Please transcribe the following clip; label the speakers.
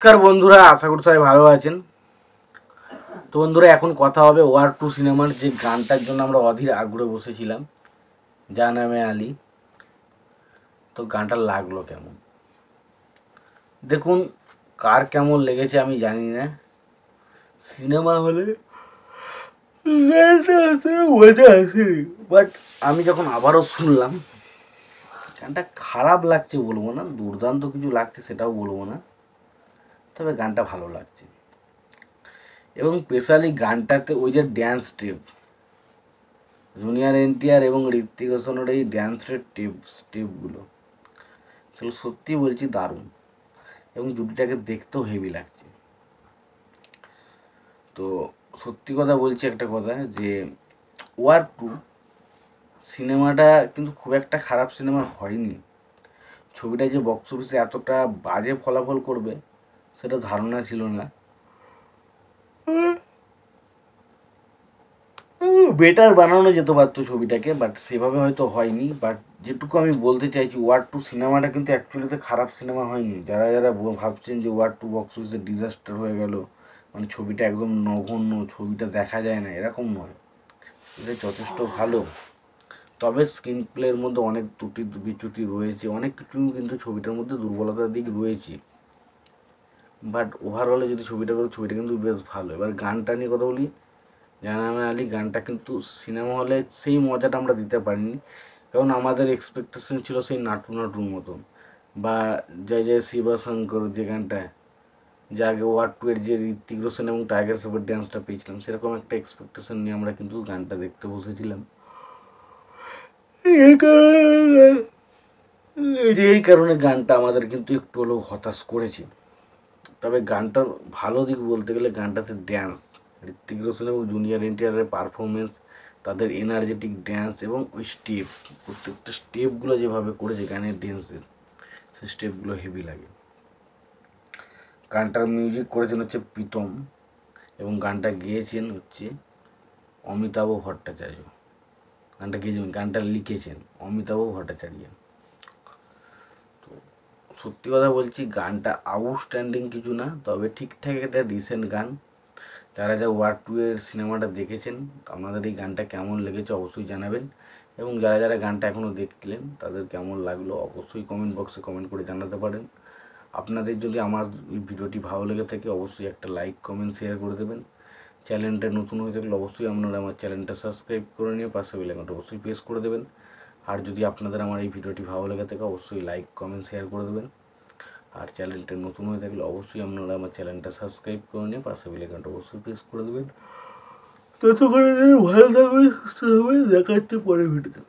Speaker 1: নমস্কার বন্ধুরা, আশা করি সবাই ভালো আছেন। তো বন্ধুরা, এখন কথা হবে ওয়ার 2 সিনেমার যে গানটার জন্য আমরা অধীর আগ্রহে বসেছিলাম, যা নামে আলী। তো গানটা লাগলো কেমন দেখুন। কার কেমন লেগেছে আমি জানি না। সিনেমা হলে গানটা আসলে মজা আসেনি, বাট আমি যখন আবারও শুনলাম, গানটা খারাপ লাগছে বলবো না, দুর্দান্ত কিছু লাগছে সেটাও বলবো না, তবে গানটা ভালো লাগছে। এবং স্পেশালি গানটাতে ওই যে ড্যান্স স্টেপ, জুনিয়র এনটিআর এবং ঋত্বিক রোশনের এই ড্যান্সের স্টেপগুলো সেগুলো সত্যি বলছি দারুণ, এবং জুটিটাকে দেখতেও হেভি লাগছে। তো সত্যি কথা বলছি একটা কথা, যে ওয়ার 2 সিনেমাটা কিন্তু খুব একটা খারাপ সিনেমা হয়নি। ছবিটা যে বক্স অফিসে এতটা বাজে ফলাফল করবে সেটা ধারণা ছিল না। বেটার বানানো যেতে পারতো ছবিটাকে, বাট সেভাবে হয়তো হয়নি। বাট যেটুকু আমি বলতে চাইছি, ওয়ার 2 সিনেমাটা কিন্তু অ্যাকচুয়ালিতে খারাপ সিনেমা হয়নি। যারা যারা ভাবছেন যে ওয়ার 2 বক্স অফিসে ডিজাস্টার হয়ে গেল, মানে ছবিটা একদম নগণ্য, ছবিটা দেখা যায় না, এরকম নয়। এটা যথেষ্ট ভালো, তবে স্ক্রিন প্লের মধ্যে অনেক ত্রুটি বিচ্যুতি রয়েছে, অনেক কিছু কিন্তু ছবিটার মধ্যে দুর্বলতার দিক রয়েছে। বাট ওভারঅলে যদি ছবিটা কিন্তু বেশ ভালো। এবার গানটা নিয়ে কথা বলি, জানামে আলী গানটা কিন্তু সিনেমা হলে সেই মজাটা আমরা দিতে পারিনি, কারণ আমাদের এক্সপেকটেশন ছিল সেই নাটু নাটুর মতন, বা জয় জয় শিবশঙ্কর যে গানটা, যে আগে ওয়ার 2 এর যে ঋত্বিক রোশন এবং টাইগার শ্রফের ড্যান্সটা পেয়েছিলাম, সেরকম একটা এক্সপেকটেশন নিয়ে আমরা কিন্তু গানটা দেখতে বসেছিলাম। এই কারণে গানটা আমাদের কিন্তু একটু হলেও হতাশ করেছে। তবে গানটার ভালো দিক বলতে গেলে গানটাতে ড্যান্স, ঋত্বিক রোশন এবং জুনিয়র এনটিআরের পারফরমেন্স, তাদের এনার্জেটিক ড্যান্স এবং ওই স্টেপ, প্রত্যেকটা স্টেপগুলো যেভাবে করেছে গানের ড্যান্সের, সেই স্টেপগুলো হেভি লাগে। গানটার মিউজিক করেছেন হচ্ছে প্রীতম, এবং গানটা গেয়েছেন হচ্ছে অমিতাভ ভট্টাচার্য। গানটা লিখেছেন অমিতাভ ভট্টাচার্য। তো সত্যি কথা বলছি, গানটা আউটস্ট্যান্ডিং কিছু না, তবে ঠিকঠাক একটা রিসেন্ট গান। যারা যা ওয়ার 2 এর সিনেমাটা দেখেছেন, আপনাদের এই গানটা কেমন লেগেছে অবশ্যই জানাবেন, এবং যারা যারা গানটা এখনও দেখলেন তাদের কেমন লাগলো অবশ্যই কমেন্ট বক্সে কমেন্ট করে জানাতে পারেন। আপনাদের যদি আমার এই ভিডিওটি ভালো লেগে থাকে অবশ্যই একটা লাইক কমেন্ট শেয়ার করে দেবেন। চ্যানেলটা নতুন হয়ে থাকলে অবশ্যই আপনারা আমার চ্যানেলটা সাবস্ক্রাইব করে নিয়ে পাশে বেল আইকনটা অবশ্যই প্রেস করে দেবেন। আর যদি আপনাদের আমার এই ভিডিওটি ভালো লেগে থাকে অবশ্যই লাইক কমেন্ট শেয়ার করে দেবেন। আর চ্যানেলটা নতুন হয়ে থাকলে অবশ্যই আপনারা আমার চ্যানেলটা সাবস্ক্রাইব করে নিয়ে পাশে বেল আইকনটা অবশ্যই প্রেস করে দেবেন। ততক্ষণে ভালো থাকবে, সুস্থ থাকবে, দেখা হচ্ছে পরের ভিডিওতে।